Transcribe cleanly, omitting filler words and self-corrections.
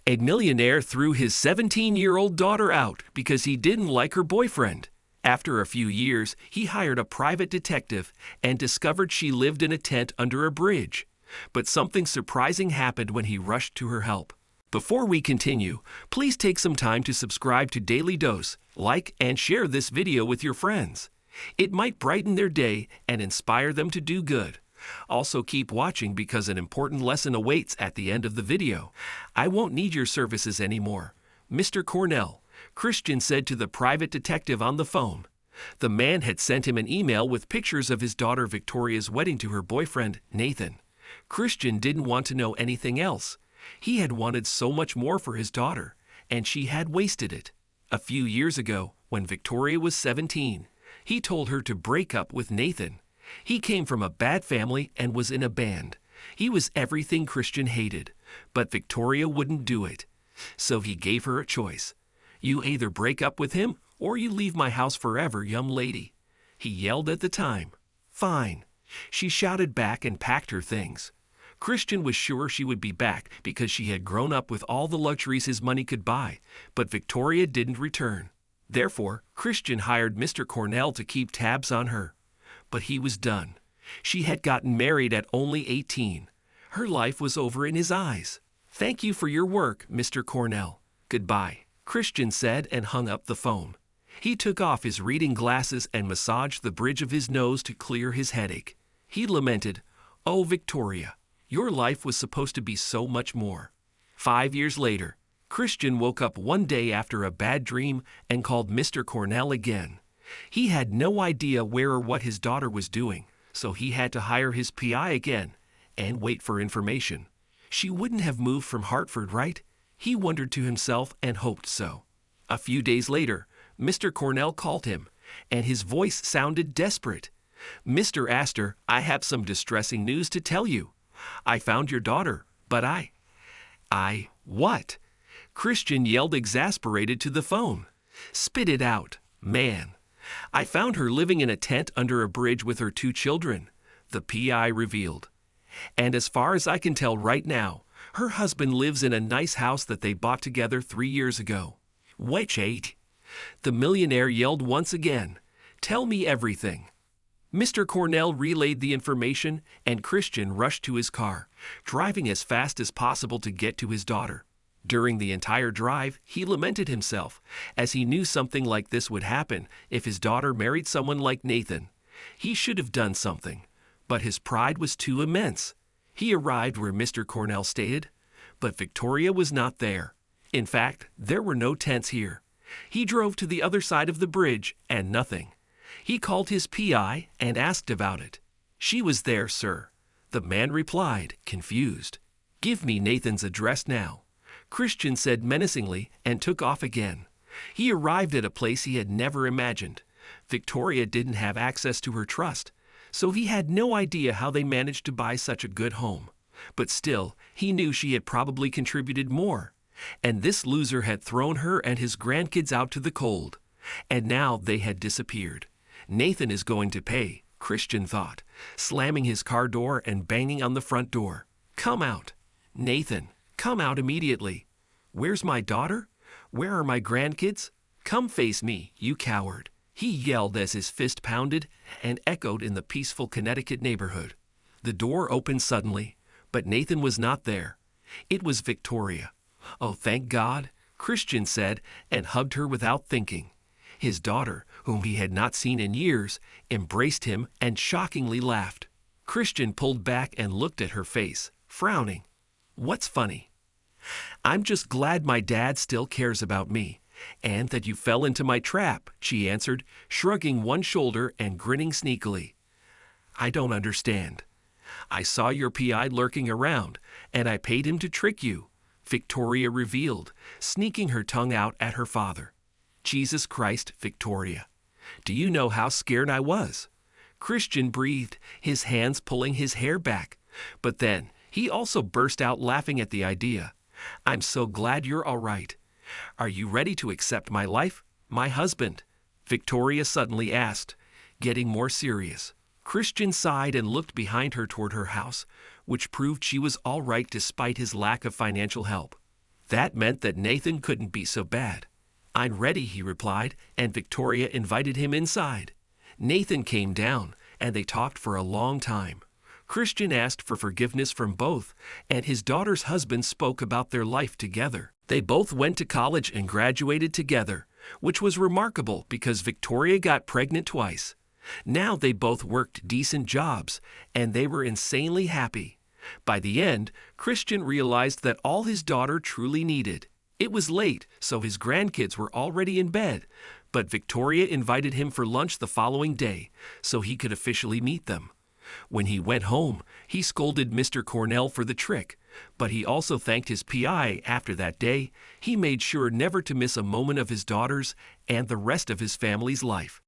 A millionaire threw his 17-year-old daughter out because he didn't like her boyfriend. After a few years, he hired a private detective and discovered she lived in a tent under a bridge. But something surprising happened when he rushed to her help. Before we continue, please take some time to subscribe to Dailydose, like and share this video with your friends. It might brighten their day and inspire them to do good. Also keep watching because an important lesson awaits at the end of the video. I won't need your services anymore. Mr. Cornell, Christian said to the private detective on the phone. The man had sent him an email with pictures of his daughter Victoria's wedding to her boyfriend, Nathan. Christian didn't want to know anything else. He had wanted so much more for his daughter, and she had wasted it. A few years ago, when Victoria was 17, he told her to break up with Nathan. He came from a bad family and was in a band. He was everything Christian hated, but Victoria wouldn't do it. So he gave her a choice. You either break up with him or you leave my house forever, young lady. He yelled at the time. Fine. She shouted back and packed her things. Christian was sure she would be back because she had grown up with all the luxuries his money could buy, but Victoria didn't return. Therefore, Christian hired Mr. Cornell to keep tabs on her. But he was done. She had gotten married at only 18. Her life was over in his eyes. Thank you for your work, Mr. Cornell. Goodbye, Christian said and hung up the phone. He took off his reading glasses and massaged the bridge of his nose to clear his headache. He lamented, "Oh, Victoria, your life was supposed to be so much more." 5 years later, Christian woke up one day after a bad dream and called Mr. Cornell again. He had no idea where or what his daughter was doing, so he had to hire his PI again and wait for information. She wouldn't have moved from Hartford, right? He wondered to himself and hoped so. A few days later, Mr. Cornell called him, and his voice sounded desperate. "Mr. Astor, I have some distressing news to tell you. I found your daughter, but what?" Christian yelled exasperated to the phone. "Spit it out, man. I found her living in a tent under a bridge with her 2 children," the PI revealed. "And as far as I can tell right now, her husband lives in a nice house that they bought together 3 years ago." "Wait." The millionaire yelled once again. "Tell me everything." Mr. Cornell relayed the information, and Christian rushed to his car, driving as fast as possible to get to his daughter. During the entire drive, he lamented himself, as he knew something like this would happen if his daughter married someone like Nathan. He should have done something, but his pride was too immense. He arrived where Mr. Cornell stayed, but Victoria was not there. In fact, there were no tents here. He drove to the other side of the bridge, and nothing. He called his PI and asked about it. "She was there, sir." The man replied, confused. "Give me Nathan's address now." Christian said menacingly and took off again. He arrived at a place he had never imagined. Victoria didn't have access to her trust, so he had no idea how they managed to buy such a good home. But still, he knew she had probably contributed more. And this loser had thrown her and his grandkids out to the cold. And now they had disappeared. Nathan is going to pay, Christian thought, slamming his car door and banging on the front door. "Come out. Nathan, come out immediately. Where's my daughter? Where are my grandkids? Come face me, you coward." He yelled as his fist pounded and echoed in the peaceful Connecticut neighborhood. The door opened suddenly, but Nathan was not there. It was Victoria. "Oh, thank God," Christian said and hugged her without thinking. His daughter, whom he had not seen in years, embraced him and shockingly laughed. Christian pulled back and looked at her face, frowning. "What's funny?" "I'm just glad my dad still cares about me, and that you fell into my trap," she answered, shrugging one shoulder and grinning sneakily. "I don't understand." "I saw your PI lurking around, and I paid him to trick you," Victoria revealed, sneaking her tongue out at her father. "Jesus Christ, Victoria. Do you know how scared I was?" Christian breathed, his hands pulling his hair back. But then, he also burst out laughing at the idea. "I'm so glad you're all right. Are you ready to accept my life, my husband?" Victoria suddenly asked, getting more serious. Christian sighed and looked behind her toward her house, which proved she was all right despite his lack of financial help. That meant that Nathan couldn't be so bad. "I'm ready," he replied, and Victoria invited him inside. Nathan came down, and they talked for a long time. Christian asked for forgiveness from both, and his daughter's husband spoke about their life together. They both went to college and graduated together, which was remarkable because Victoria got pregnant twice. Now they both worked decent jobs, and they were insanely happy. By the end, Christian realized that all his daughter truly needed. It was late, so his grandkids were already in bed, but Victoria invited him for lunch the following day, so he could officially meet them. When he went home, he scolded Mr. Cornell for the trick, but he also thanked his PI after that day. He made sure never to miss a moment of his daughter's and the rest of his family's life.